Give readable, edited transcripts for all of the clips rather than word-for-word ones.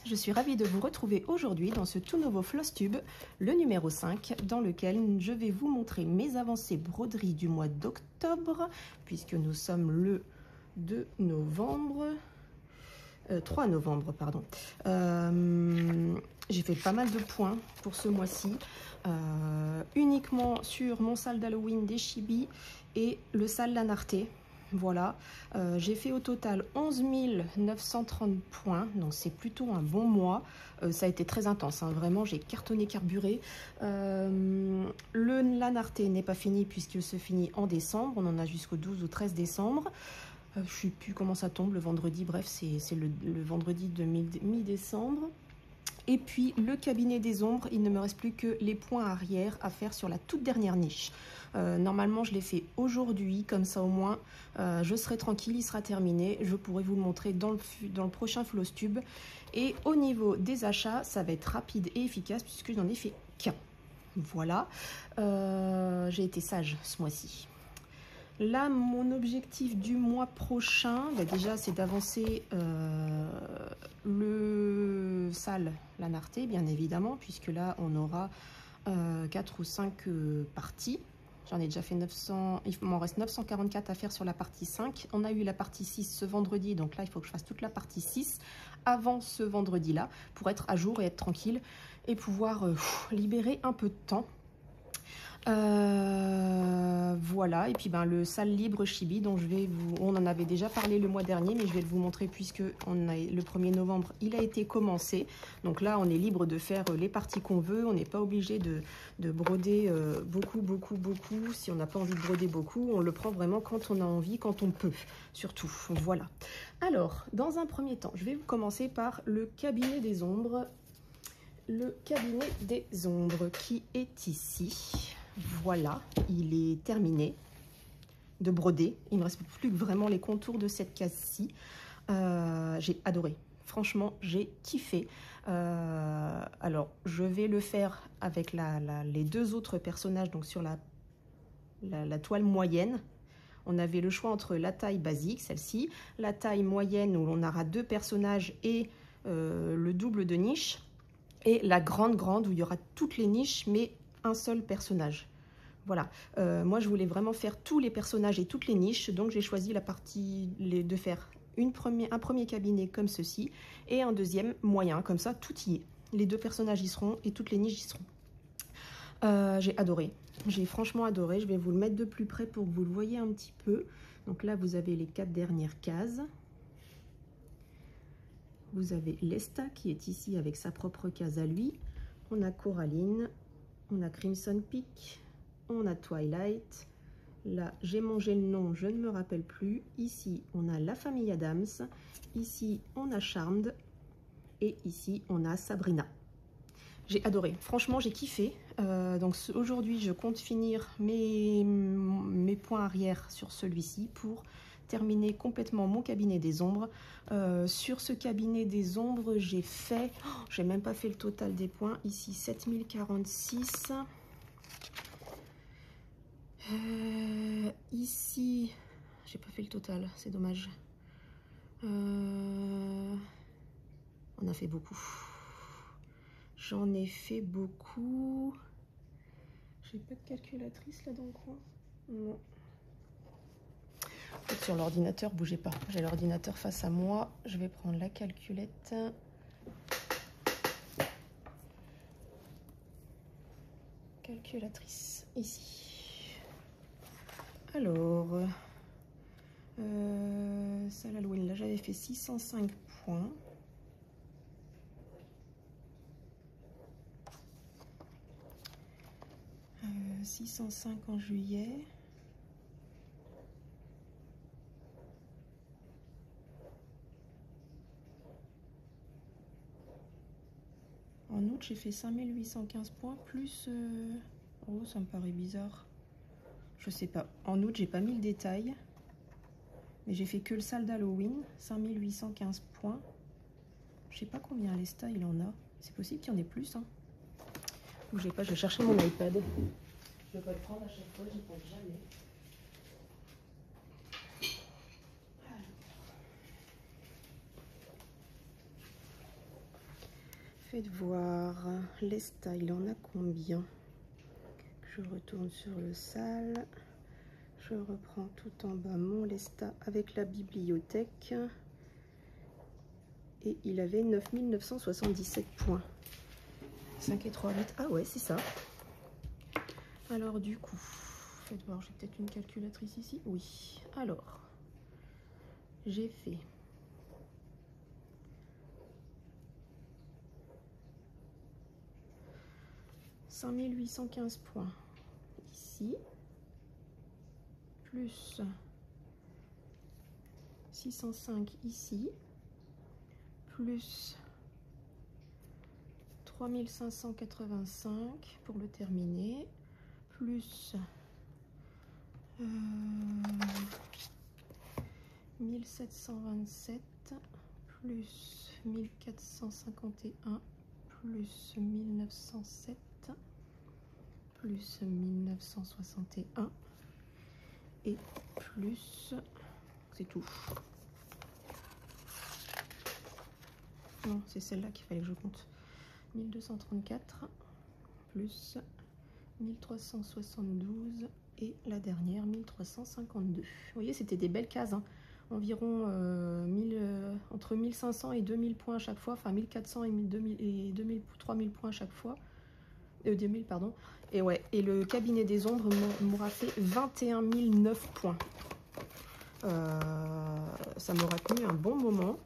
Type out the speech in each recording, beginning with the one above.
Je suis ravie de vous retrouver aujourd'hui dans ce tout nouveau Flosstube, le numéro 5, dans lequel je vais vous montrer mes avancées broderies du mois d'octobre, puisque nous sommes le 2 novembre, 3 novembre, pardon. J'ai fait pas mal de points pour ce mois-ci, uniquement sur mon sale d'Halloween des Chibi et le sale Lanarté. Voilà, j'ai fait au total 11 930 points, donc c'est plutôt un bon mois. Ça a été très intense, hein, vraiment, j'ai cartonné, carburé. Le Lanarté n'est pas fini puisqu'il se finit en décembre, on en a jusqu'au 12 ou 13 décembre. Je ne sais plus comment ça tombe, le vendredi, bref, c'est le vendredi de mi-décembre. Et puis le cabinet des ombres, il ne me reste plus que les points arrière à faire sur la toute dernière niche. Normalement je l'ai fait aujourd'hui, comme ça au moins je serai tranquille, il sera terminé. Je pourrai vous le montrer dans le prochain Flosstube. Et au niveau des achats, ça va être rapide et efficace puisque je n'en ai fait qu'un. Voilà, j'ai été sage ce mois-ci. Là, mon objectif du mois prochain, bah déjà, c'est d'avancer le sale Lanarté, bien évidemment, puisque là, on aura 4 ou 5 parties. J'en ai déjà fait 900, il m'en reste 944 à faire sur la partie 5. On a eu la partie 6 ce vendredi, donc là, il faut que je fasse toute la partie 6 avant ce vendredi-là, pour être à jour et être tranquille, et pouvoir libérer un peu de temps. Voilà, et puis ben, le sale libre Chibi dont on en avait déjà parlé le mois dernier, mais je vais vous montrer puisque le 1er novembre il a été commencé. Donc là on est libre de faire les parties qu'on veut, on n'est pas obligé de broder beaucoup. Si on n'a pas envie de broder beaucoup, on le prend vraiment quand on a envie, quand on peut surtout. Voilà. Alors dans un premier temps, je vais commencer par le cabinet des ombres. Le cabinet des ombres qui est ici. Voilà, il est terminé de broder. Il ne me reste plus que vraiment les contours de cette case-ci. J'ai adoré. Franchement, j'ai kiffé. Alors, je vais le faire avec les deux autres personnages, donc sur la toile moyenne. On avait le choix entre la taille basique, celle-ci, la taille moyenne où on aura deux personnages et le double de niche, et la grande où il y aura toutes les niches, mais un seul personnage. Voilà, moi je voulais vraiment faire tous les personnages et toutes les niches, donc j'ai choisi de faire un premier cabinet comme ceci et un deuxième moyen, comme ça tout y est. Les deux personnages y seront et toutes les niches y seront. J'ai adoré, j'ai franchement adoré. Je vais vous le mettre de plus près pour que vous le voyez un petit peu. Donc là vous avez les 4 dernières cases. Vous avez Lesta qui est ici avec sa propre case à lui. On a Coraline, on a Crimson Peak, on a Twilight. Là, j'ai mangé le nom, je ne me rappelle plus. Ici, on a la famille Adams. Ici, on a Charmed. Et ici, on a Sabrina. J'ai adoré. Franchement, j'ai kiffé. Donc aujourd'hui, je compte finir mes points arrière sur celui-ci pour terminer complètement mon cabinet des ombres. Sur ce cabinet des ombres, j'ai fait... Oh, j'ai même pas fait le total des points. Ici, 7046. Ici, j'ai pas fait le total, c'est dommage. On a fait beaucoup. J'en ai fait beaucoup. J'ai pas de calculatrice là dans le coin. Non. Sur l'ordinateur, bougez pas. J'ai l'ordinateur face à moi. Je vais prendre la calculette. Calculatrice, ici. Alors, ça l'Halloween, là j'avais fait 605 points. Euh, 605 en juillet. En août, j'ai fait 5815 points, plus... Oh, ça me paraît bizarre. Je sais pas. En août, j'ai pas mis le détail. Mais j'ai fait que le sale d'Halloween. 5815 points. Je sais pas combien Lesta il en a. C'est possible qu'il y en ait plus. Hein. Bougez pas, je vais chercher mon iPad. Je vais pas le prendre à chaque fois, j'y pense jamais. Faites voir, l'Esta, il en a combien? Je retourne sur le sale. Je reprends tout en bas mon Lesta avec la bibliothèque. Et il avait 9977 points. 5 et 3, 8. Ah ouais, c'est ça. Alors du coup, faites voir, j'ai peut-être une calculatrice ici. Oui. Alors, j'ai fait 5815 points ici. Plus 605 ici, plus 3585 pour le terminer, plus 1727, plus 1451, plus 1907, plus 1961, et plus, c'est tout. Non, c'est celle-là qu'il fallait que je compte. 1234 plus 1372 et la dernière 1352. Vous voyez, c'était des belles cases, hein. Environ entre 1500 et 2000 points à chaque fois, enfin 1400 et 2000, 3000 points à chaque fois. 2000, pardon. Et ouais, et le cabinet des ombres m'aura fait 21 009 points. Ça m'aura tenu un bon moment.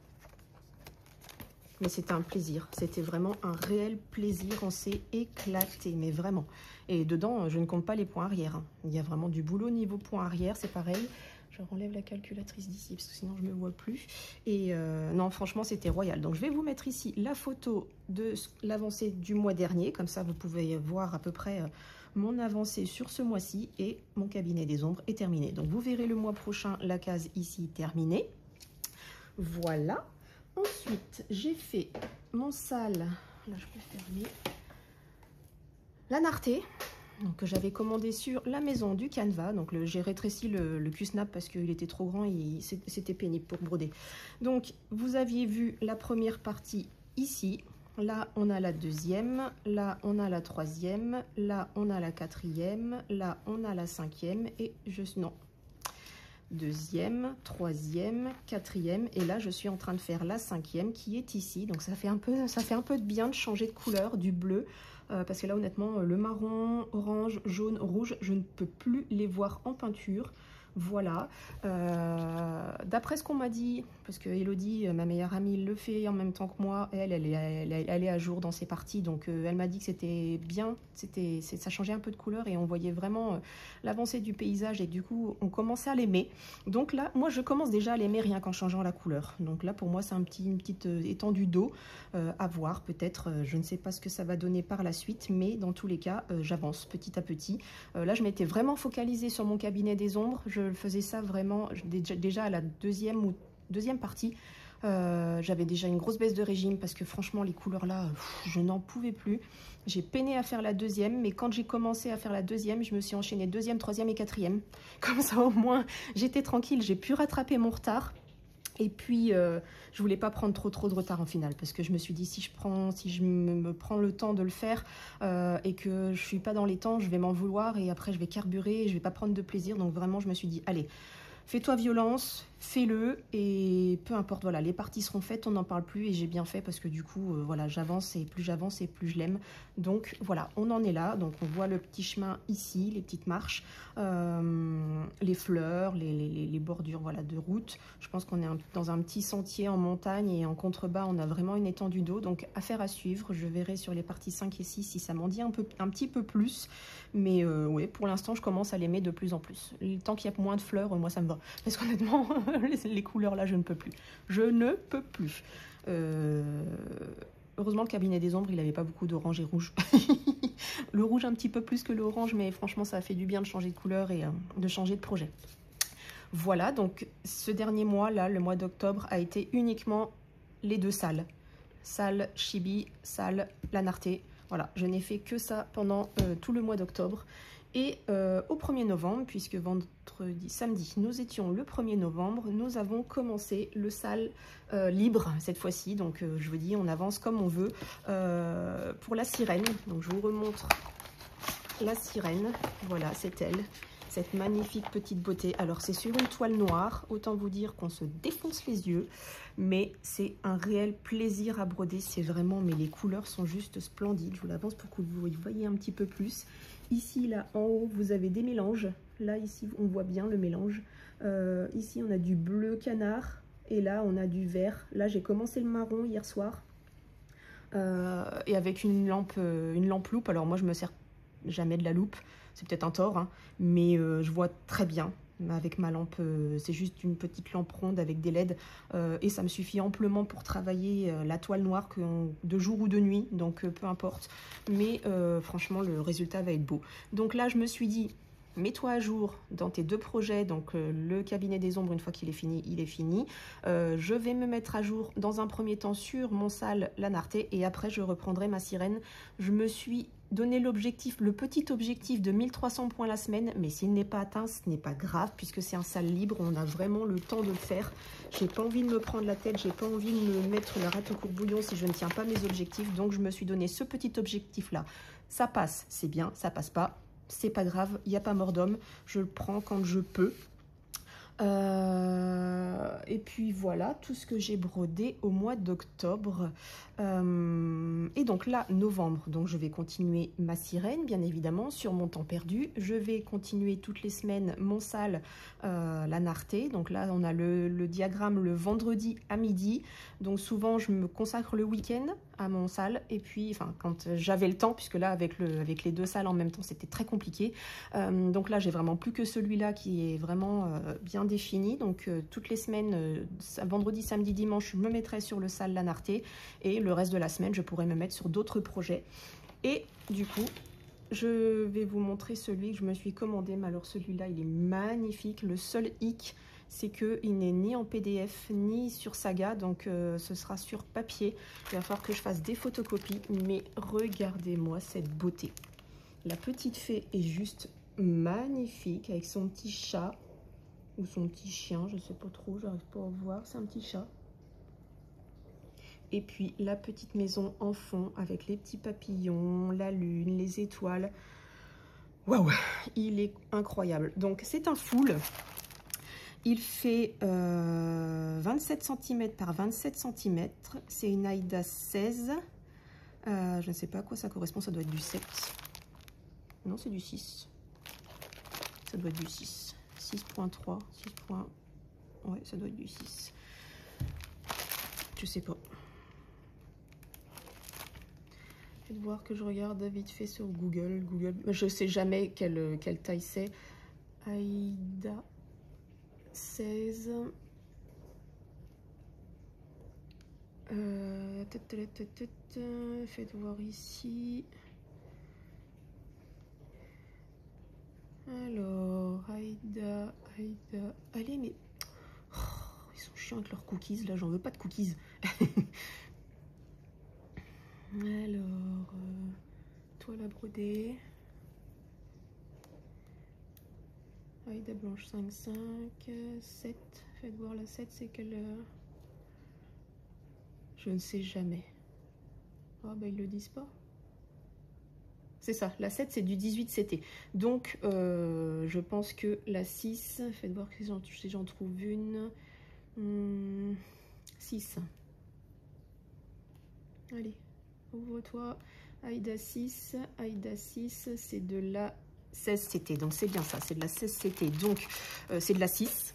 Mais c'était un plaisir. C'était vraiment un réel plaisir. On s'est éclaté, mais vraiment. Et dedans, je ne compte pas les points arrière, hein. Il y a vraiment du boulot niveau points arrière, c'est pareil. Je renlève la calculatrice d'ici parce que sinon je ne me vois plus. Et non, franchement, c'était royal. Donc, je vais vous mettre ici la photo de l'avancée du mois dernier. Comme ça, vous pouvez voir à peu près mon avancée sur ce mois-ci. Et mon cabinet des ombres est terminé. Donc, vous verrez le mois prochain la case ici terminée. Voilà. Ensuite, j'ai fait mon sale. Là, je peux fermer. La Narté. Donc, que j'avais commandé sur la maison du Canva. Donc j'ai rétréci le Q-snap parce qu'il était trop grand et c'était pénible pour broder. Donc vous aviez vu la première partie ici. Là on a la deuxième, là on a la troisième, là on a la quatrième, là on a la cinquième et deuxième, troisième, quatrième et là je suis en train de faire la cinquième qui est ici. Donc ça fait un peu de bien de changer de couleur, du bleu. Parce que là honnêtement le marron, orange, jaune, rouge, je ne peux plus les voir en peinture. Voilà, d'après ce qu'on m'a dit, parce que Elodie, ma meilleure amie, le fait en même temps que moi, elle est à jour dans ses parties, donc elle m'a dit que c'était bien, ça changeait un peu de couleur et on voyait vraiment l'avancée du paysage et du coup on commençait à l'aimer. Donc là, moi je commence déjà à l'aimer rien qu'en changeant la couleur. Donc là pour moi c'est une petite étendue d'eau à voir peut-être, je ne sais pas ce que ça va donner par la suite, mais dans tous les cas j'avance petit à petit. Là je m'étais vraiment focalisée sur mon cabinet des ombres, je faisais ça vraiment déjà à la deuxième partie. J'avais déjà une grosse baisse de régime parce que franchement les couleurs là je n'en pouvais plus. J'ai peiné à faire la deuxième, mais quand j'ai commencé à faire la deuxième, je me suis enchaînée deuxième, troisième et quatrième. Comme ça au moins j'étais tranquille, j'ai pu rattraper mon retard. Et puis je voulais pas prendre trop de retard en finale parce que je me suis dit si je me prends le temps de le faire et que je suis pas dans les temps, je vais m'en vouloir et après je vais carburer et je vais pas prendre de plaisir. Donc vraiment je me suis dit allez, fais-toi violence, fais-le et peu importe, voilà, les parties seront faites, on n'en parle plus et j'ai bien fait parce que du coup, voilà, j'avance et plus j'avance et plus je l'aime. Donc voilà, on en est là, donc on voit le petit chemin ici, les petites marches, les fleurs, les bordures, voilà, de route. Je pense qu'on est dans un petit sentier en montagne et en contrebas, on a vraiment une étendue d'eau, donc affaire à suivre. Je verrai sur les parties 5 et 6 si ça m'en dit un petit peu plus, mais ouais, pour l'instant, je commence à l'aimer de plus en plus. Tant qu'il y a moins de fleurs, moi ça me va, parce qu'honnêtement, les couleurs là je ne peux plus, heureusement le cabinet des ombres il n'avait pas beaucoup d'orange et rouge. Le rouge un petit peu plus que l'orange, mais franchement ça a fait du bien de changer de couleur et de changer de projet. Voilà, donc ce dernier mois là, le mois d'octobre, a été uniquement les deux salles, salle Chibi, salle La Narté. Voilà, je n'ai fait que ça pendant tout le mois d'octobre. Et au 1er novembre, puisque samedi, nous étions le 1er novembre, nous avons commencé le sale libre cette fois-ci. Donc je vous dis, on avance comme on veut pour la sirène. Donc je vous remontre la sirène. Voilà, c'est elle. Cette magnifique petite beauté. Alors c'est sur une toile noire, autant vous dire qu'on se défonce les yeux, mais c'est un réel plaisir à broder. C'est vraiment, mais les couleurs sont juste splendides. Je vous l'avance pour que vous voyez un petit peu plus. Ici, là, en haut, vous avez des mélanges. Là, ici, on voit bien le mélange. Ici, on a du bleu canard et là, on a du vert. Là, j'ai commencé le marron hier soir et avec une lampe loupe. Alors moi, je me sers jamais de la loupe. C'est peut-être un tort, hein, mais je vois très bien avec ma lampe. C'est juste une petite lampe ronde avec des LED et ça me suffit amplement pour travailler la toile noire de jour ou de nuit, donc peu importe. Mais franchement, le résultat va être beau. Donc là, je me suis dit, mets-toi à jour dans tes 2 projets. Donc le cabinet des ombres, une fois qu'il est fini, il est fini. Je vais me mettre à jour dans un premier temps sur mon sale Lanarte et après je reprendrai ma sirène. Je me suis donné l'objectif, le petit objectif de 1300 points la semaine, mais s'il n'est pas atteint, ce n'est pas grave puisque c'est un sale libre, on a vraiment le temps de le faire. J'ai pas envie de me prendre la tête, j'ai pas envie de me mettre la rate au courbouillon si je ne tiens pas mes objectifs, donc je me suis donné ce petit objectif là. Ça passe, c'est bien, ça passe pas, c'est pas grave, il n'y a pas mort d'homme, je le prends quand je peux. Et puis voilà tout ce que j'ai brodé au mois d'octobre. Et donc là, novembre, donc je vais continuer ma sirène, bien évidemment, sur mon temps perdu. Je vais continuer toutes les semaines mon sale Lanarte. Donc là, on a le diagramme le vendredi à midi. Donc souvent, je me consacre le week-end à mon sale. Et puis, enfin, quand j'avais le temps, puisque là, avec les 2 salles en même temps, c'était très compliqué. Donc là, j'ai vraiment plus que celui-là qui est vraiment bien défini. Donc toutes les semaines, vendredi, samedi, dimanche, je me mettrai sur le sale Lanarte. Et le reste de la semaine, je pourrais me mettre sur d'autres projets. Et du coup, je vais vous montrer celui que je me suis commandé. Mais alors celui-là, il est magnifique. Le seul hic, c'est qu'il n'est ni en PDF ni sur Saga. Donc ce sera sur papier. Il va falloir que je fasse des photocopies. Mais regardez-moi cette beauté. La petite fée est juste magnifique avec son petit chat ou son petit chien. Je ne sais pas trop, j'arrive pas à voir. C'est un petit chat. Et puis la petite maison en fond avec les petits papillons, la lune, les étoiles. Waouh, il est incroyable. Donc c'est un full. Il fait 27 cm par 27 cm. C'est une Aïda 16. Je ne sais pas à quoi ça correspond, ça doit être du 7. Non, c'est du 6. Ça doit être du 6. 6.3. 6. Ouais, ça doit être du 6. Je sais pas. Je vais voir que je regarde vite fait sur Google. Je sais jamais quelle taille c'est. Aïda 16. Faites voir ici. Alors, Aïda. Allez, mais... Oh, ils sont chiants avec leurs cookies, là, j'en veux pas de cookies. Alors, toile à broder. Aïda blanche 5,5. 7. Faites voir la 7, c'est quelle... Je ne sais jamais. Ah, bah, ils le disent pas. C'est ça, la 7 c'est du 18 CT. Donc je pense que la 6, faites voir si j'en trouve une. 6. Allez, ouvre-toi. Aïda 6, c'est de la 16 CT. Donc c'est bien ça, c'est de la 16 CT. Donc c'est de la 6.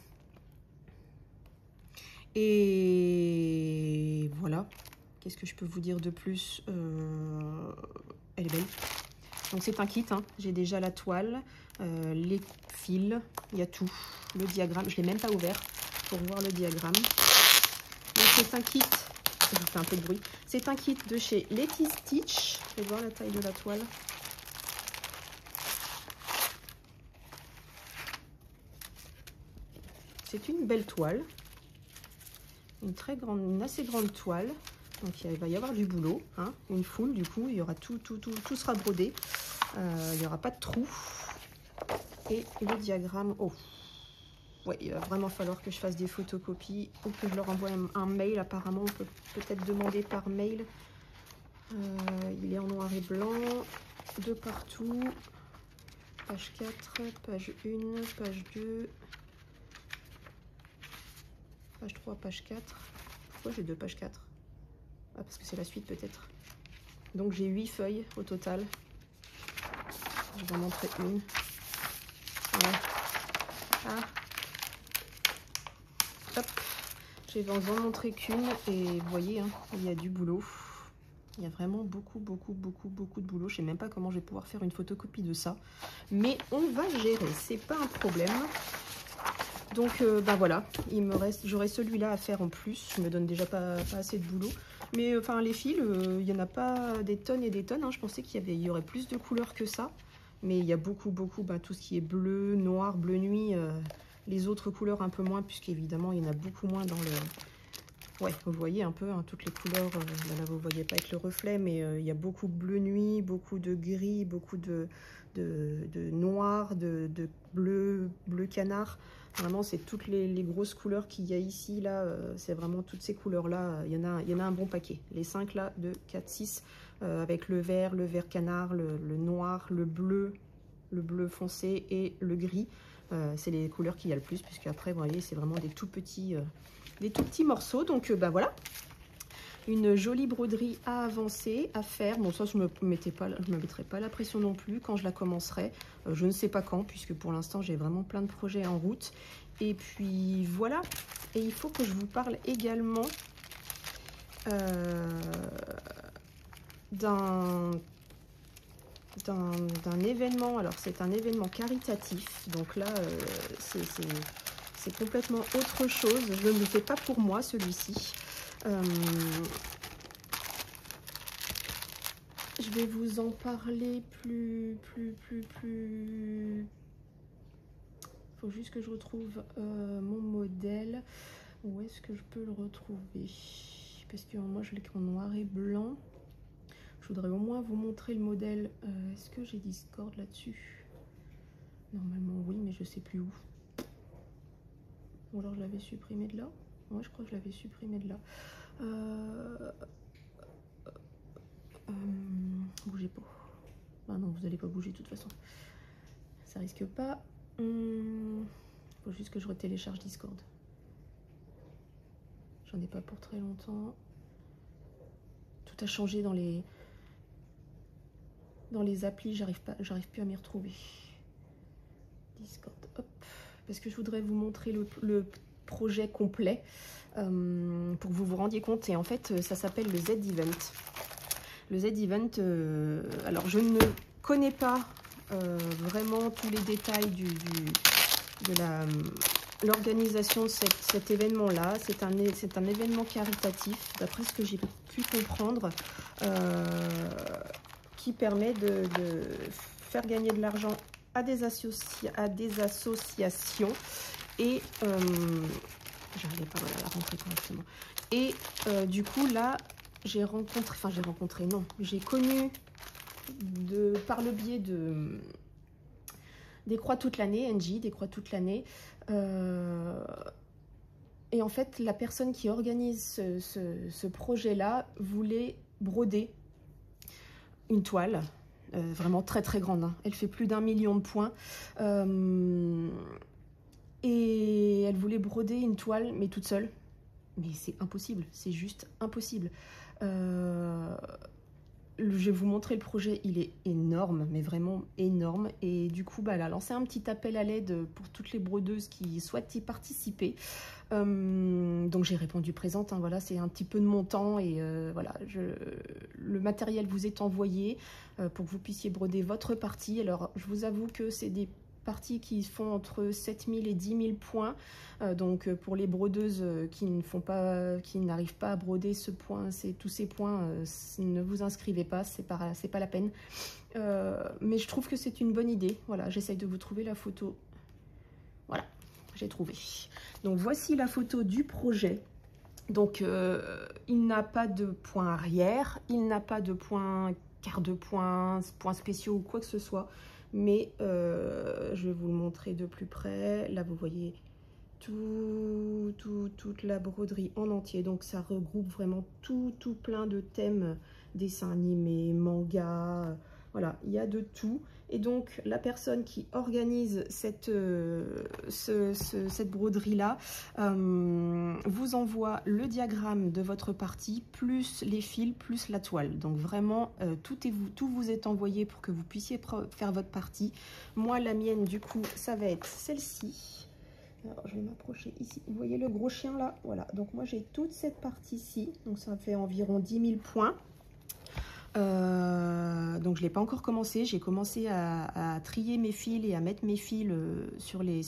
Et voilà. Qu'est-ce que je peux vous dire de plus? Elle est belle. Donc c'est un kit, hein. J'ai déjà la toile, les fils, il y a tout, le diagramme, je ne l'ai même pas ouvert pour voir le diagramme. Donc c'est un kit, je fais un peu de bruit, c'est un kit de chez Letty Stitch, je vais voir la taille de la toile. C'est une belle toile, une assez grande toile. Donc il va y avoir du boulot, hein, une foule, du coup il y aura tout sera brodé, il n'y aura pas de trous. et le diagramme. Oh, ouais, il va vraiment falloir que je fasse des photocopies ou que je leur envoie un mail. Apparemment, on peut peut-être demander par mail. Il est en noir et blanc, de partout. Page 4, page 1, page 2, page 3, page 4. Pourquoi j'ai 2 pages 4? Ah, parce que c'est la suite peut-être. Donc j'ai 8 feuilles au total. Je vais en montrer une. Ouais. Ah. Hop. Je vais en montrer qu'une et vous voyez, hein, il y a du boulot. Il y a vraiment beaucoup de boulot. Je sais même pas comment je vais pouvoir faire une photocopie de ça. Mais on va gérer, c'est pas un problème. Donc ben voilà, il me reste, j'aurai celui-là à faire en plus. Je me donne déjà pas assez de boulot. Mais enfin les fils, il n'y en a pas des tonnes et des tonnes. Hein. Je pensais qu'il y aurait plus de couleurs que ça. Mais il y a beaucoup, ben, tout ce qui est bleu, noir, bleu nuit. Les autres couleurs un peu moins, puisqu'évidemment il y en a beaucoup moins dans le... Ouais, vous voyez un peu, hein, toutes les couleurs, là vous ne voyez pas avec le reflet, mais il y a beaucoup de bleu nuit, beaucoup de gris, beaucoup de noir, de bleu canard. Vraiment, c'est toutes les grosses couleurs qu'il y a ici, là, c'est vraiment toutes ces couleurs-là. Il y en a un bon paquet. Les 5 là, 2, 4, 6, avec le vert canard, le noir, le bleu foncé et le gris. C'est les couleurs qu'il y a le plus, puisque après, vous voyez, c'est vraiment des tout petits morceaux. Donc bah voilà, une jolie broderie à avancer, à faire. Bon, ça je me mettrai pas la pression non plus quand je la commencerai. Je ne sais pas quand, puisque pour l'instant j'ai vraiment plein de projets en route. Et puis voilà. Et il faut que je vous parle également d'un événement. Alors c'est un événement caritatif, donc là c'est complètement autre chose. Je ne le fais pas pour moi, celui-ci. Je vais vous en parler plus. Faut juste que je retrouve mon modèle. Où est-ce que je peux le retrouver? Parce que moi je l'ai en noir et blanc. Je voudrais au moins vous montrer le modèle. Est-ce que j'ai Discord là-dessus? Normalement oui, mais je sais plus où. Ou alors je l'avais supprimé de là. Moi je crois que je l'avais supprimé de là. Bougez pas. Ah non, vous n'allez pas bouger de toute façon. Ça risque pas. Faut juste que je retélécharge Discord. J'en ai pas pour très longtemps. Tout a changé dans les applis. J'arrive plus à m'y retrouver. Discord, hop. Parce que je voudrais vous montrer le projet complet pour que vous vous rendiez compte. Et en fait, ça s'appelle le Z-Event. Le Z-Event, alors je ne connais pas vraiment tous les détails de l'organisation de cet événement-là. C'est un événement caritatif, d'après ce que j'ai pu comprendre, qui permet de faire gagner de l'argent à des associations et j'arrivais pas à la rentrer correctement. Et du coup là, j'ai connu par le biais des croix toute l'année, NJ, des croix toute l'année. Et en fait, la personne qui organise ce projet-là voulait broder une toile, vraiment très très grande. Hein. Elle fait plus d'1 million de points. Et elle voulait broder une toile, mais toute seule. Mais c'est impossible, c'est juste impossible. Je vais vous montrer le projet, il est énorme, mais vraiment énorme. Et du coup, bah, elle a lancé un petit appel à l'aide pour toutes les brodeuses qui souhaitent y participer. Donc j'ai répondu présente, hein, voilà, c'est un petit peu de mon temps. Et voilà, le matériel vous est envoyé pour que vous puissiez broder votre partie. Alors, je vous avoue que c'est des parties qui font entre 7000 et 10 000 points. Donc pour les brodeuses qui n'arrivent pas à broder tous ces points, ne vous inscrivez pas, c'est pas la peine. Mais je trouve que c'est une bonne idée. Voilà, j'essaye de vous trouver la photo. Voilà, j'ai trouvé. Donc voici la photo du projet. Donc il n'a pas de point arrière, il n'a pas de point quart de point, points spéciaux ou quoi que ce soit. mais je vais vous le montrer de plus près. Là, vous voyez toute la broderie en entier. Donc, ça regroupe vraiment tout plein de thèmes, dessins animés, mangas, voilà, il y a de tout. Et donc, la personne qui organise cette broderie-là vous envoie le diagramme de votre partie, plus les fils, plus la toile. Donc, vraiment, tout vous est envoyé pour que vous puissiez faire votre partie. Moi, la mienne, du coup, ça va être celle-ci. Alors, je vais m'approcher ici. Vous voyez le gros chien, là? Voilà. Donc, moi, j'ai toute cette partie-ci. Donc, ça fait environ 10 000 points. Donc je ne l'ai pas encore commencé, j'ai commencé à trier mes fils et à mettre mes fils sur des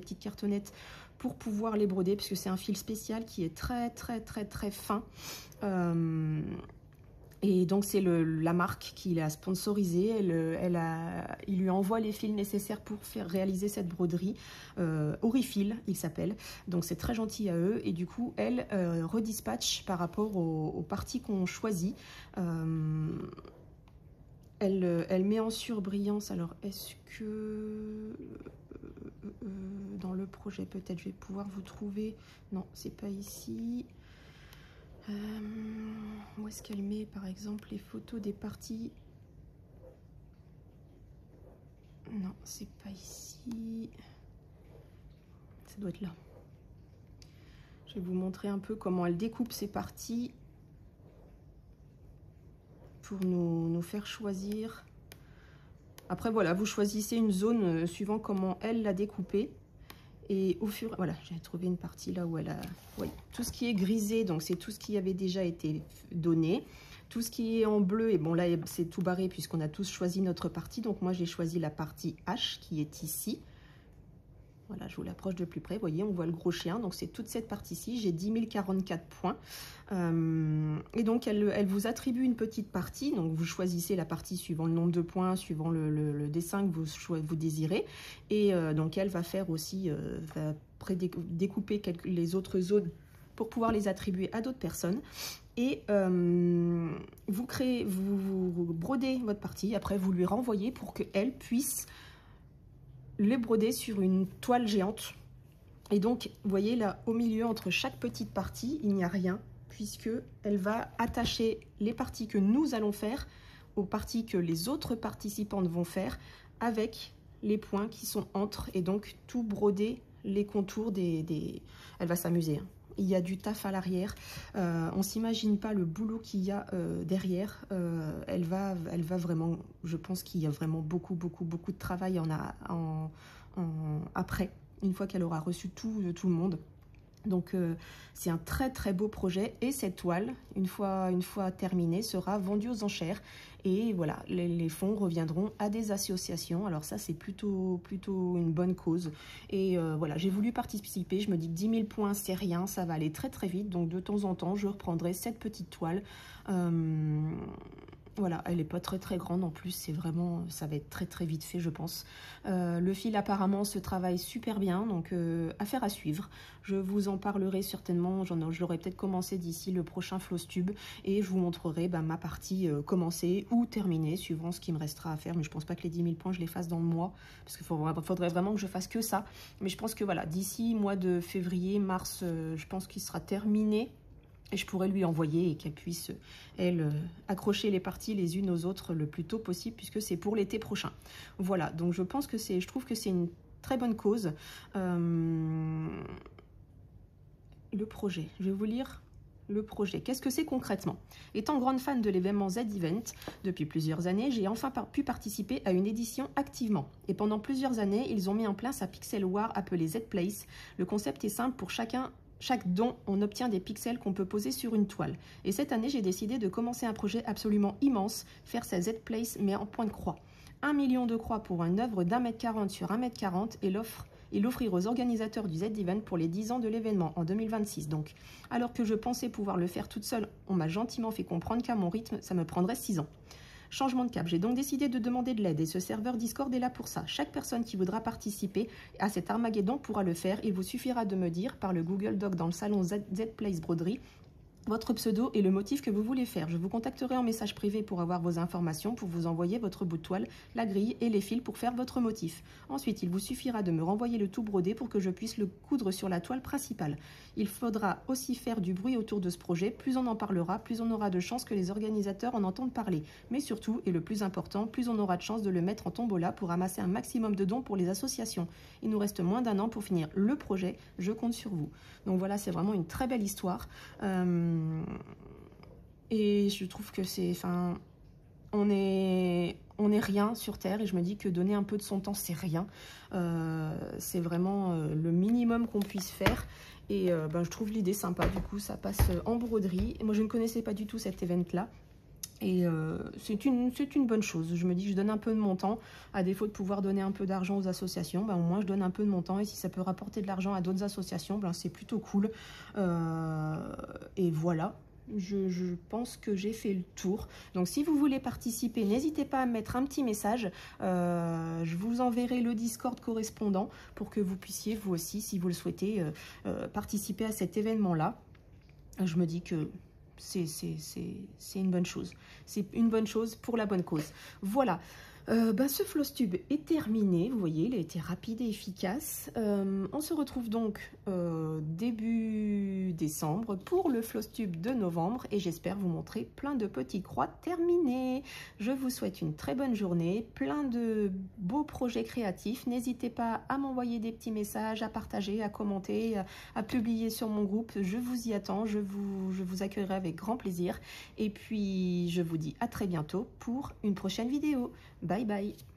petites cartonnettes pour pouvoir les broder, puisque c'est un fil spécial qui est très fin. Et donc c'est la marque qui l'a sponsorisé, il lui envoie les fils nécessaires pour faire réaliser cette broderie. Orifil, il s'appelle, donc c'est très gentil à eux, et du coup elle redispatche par rapport aux parties qu'on choisit. Elle met en surbrillance. Alors est-ce que dans le projet peut-être je vais pouvoir vous trouver, non c'est pas ici. Où est-ce qu'elle met par exemple les photos des parties? Non, c'est pas ici. Ça doit être là. Je vais vous montrer un peu comment elle découpe ses parties pour nous faire choisir. Après voilà, vous choisissez une zone suivant comment elle l'a découpée. Et au fur, voilà, j'ai trouvé une partie là où elle a, oui, tout ce qui est grisé, donc c'est tout ce qui avait déjà été donné. Tout ce qui est en bleu, et bon là c'est tout barré puisqu'on a tous choisi notre partie. Donc moi j'ai choisi la partie H qui est ici. Voilà, je vous l'approche de plus près. Vous voyez, on voit le gros chien. Donc, c'est toute cette partie-ci. J'ai 10 044 points. Et donc, elle vous attribue une petite partie. Donc, vous choisissez la partie suivant le nombre de points, suivant le dessin que vous désirez. Et donc, elle va faire aussi, va découper les autres zones pour pouvoir les attribuer à d'autres personnes. Et vous brodez votre partie. Après, vous lui renvoyez pour qu'elle puisse les broder sur une toile géante. Et donc, vous voyez là, au milieu, entre chaque petite partie, il n'y a rien, puisque elle va attacher les parties que nous allons faire aux parties que les autres participantes vont faire, avec les points qui sont entre, et donc tout broder les contours des... Elle va s'amuser, hein. Il y a du taf à l'arrière, on s'imagine pas le boulot qu'il y a derrière. Elle va vraiment, je pense qu'il y a vraiment beaucoup de travail après, une fois qu'elle aura reçu tout le monde. Donc c'est un très beau projet, et cette toile, une fois terminée, sera vendue aux enchères, et voilà, les fonds reviendront à des associations. Alors ça, c'est plutôt une bonne cause, et voilà, j'ai voulu participer. Je me dis que 10 000 points c'est rien, ça va aller très vite, donc de temps en temps je reprendrai cette petite toile. Voilà, elle n'est pas très grande en plus, c'est vraiment, ça va être très vite fait, je pense. Le fil apparemment se travaille super bien, donc affaire à suivre. Je vous en parlerai certainement, je l'aurai peut-être commencé d'ici le prochain Flosstube, et je vous montrerai ma partie commencée ou terminée, suivant ce qui me restera à faire. Mais je pense pas que les 10 000 points je les fasse dans le mois, parce qu'il faudrait vraiment que je fasse que ça. Mais je pense que voilà, d'ici mois de février, mars, je pense qu'il sera terminé. Et je pourrais lui envoyer, et qu'elle puisse, elle, accrocher les parties les unes aux autres le plus tôt possible, puisque c'est pour l'été prochain. Voilà, donc je trouve que c'est une très bonne cause. Le projet, je vais vous lire le projet. Qu'est-ce que c'est concrètement? Étant grande fan de l'événement Z-Event depuis plusieurs années, j'ai enfin pu participer à une édition activement. Et pendant plusieurs années, ils ont mis en place un Pixel War appelé Z-Place. Le concept est simple, pour chaque don, on obtient des pixels qu'on peut poser sur une toile. Et cette année, j'ai décidé de commencer un projet absolument immense, faire sa Z-Place mais en point de croix. 1 million de croix pour une œuvre d'1,40 m sur 1,40 m, et l'offrir aux organisateurs du Z-Event pour les 10 ans de l'événement en 2026. Donc, alors que je pensais pouvoir le faire toute seule, on m'a gentiment fait comprendre qu'à mon rythme, ça me prendrait 6 ans. Changement de cap, j'ai donc décidé de demander de l'aide, et ce serveur Discord est là pour ça. Chaque personne qui voudra participer à cet Armageddon pourra le faire. Il vous suffira de me dire par le Google Doc dans le salon Z-Place Broderie votre pseudo et le motif que vous voulez faire. Je vous contacterai en message privé pour avoir vos informations, pour vous envoyer votre bout de toile, la grille et les fils pour faire votre motif. Ensuite, il vous suffira de me renvoyer le tout brodé pour que je puisse le coudre sur la toile principale. Il faudra aussi faire du bruit autour de ce projet. Plus on en parlera, plus on aura de chances que les organisateurs en entendent parler. Mais surtout, et le plus important, plus on aura de chances de le mettre en tombola pour ramasser un maximum de dons pour les associations. Il nous reste moins d'1 an pour finir le projet. Je compte sur vous. Donc voilà, c'est vraiment une très belle histoire. Et je trouve que c'est, enfin, on est rien sur Terre, et je me dis que donner un peu de son temps, c'est rien. C'est vraiment le minimum qu'on puisse faire. Et je trouve l'idée sympa. Du coup, ça passe en broderie. Et moi, je ne connaissais pas du tout cet event-là. Et c'est une bonne chose. Je me dis que je donne un peu de mon temps. À défaut de pouvoir donner un peu d'argent aux associations, au moins je donne un peu de mon temps. Et si ça peut rapporter de l'argent à d'autres associations, c'est plutôt cool. Et voilà. Je pense que j'ai fait le tour. Donc si vous voulez participer, n'hésitez pas à me mettre un petit message. Je vous enverrai le Discord correspondant pour que vous puissiez, vous aussi, si vous le souhaitez, participer à cet événement-là. Je me dis que c'est une bonne chose. C'est une bonne chose pour la bonne cause. Voilà. Ce floss tube est terminé, vous voyez, il a été rapide et efficace. On se retrouve donc début décembre pour le floss tube de novembre et j'espère vous montrer plein de petits croix terminés. Je vous souhaite une très bonne journée, plein de beaux projets créatifs. N'hésitez pas à m'envoyer des petits messages, à partager, à commenter, à publier sur mon groupe. Je vous y attends, je vous accueillerai avec grand plaisir. Et puis, je vous dis à très bientôt pour une prochaine vidéo. Bye bye.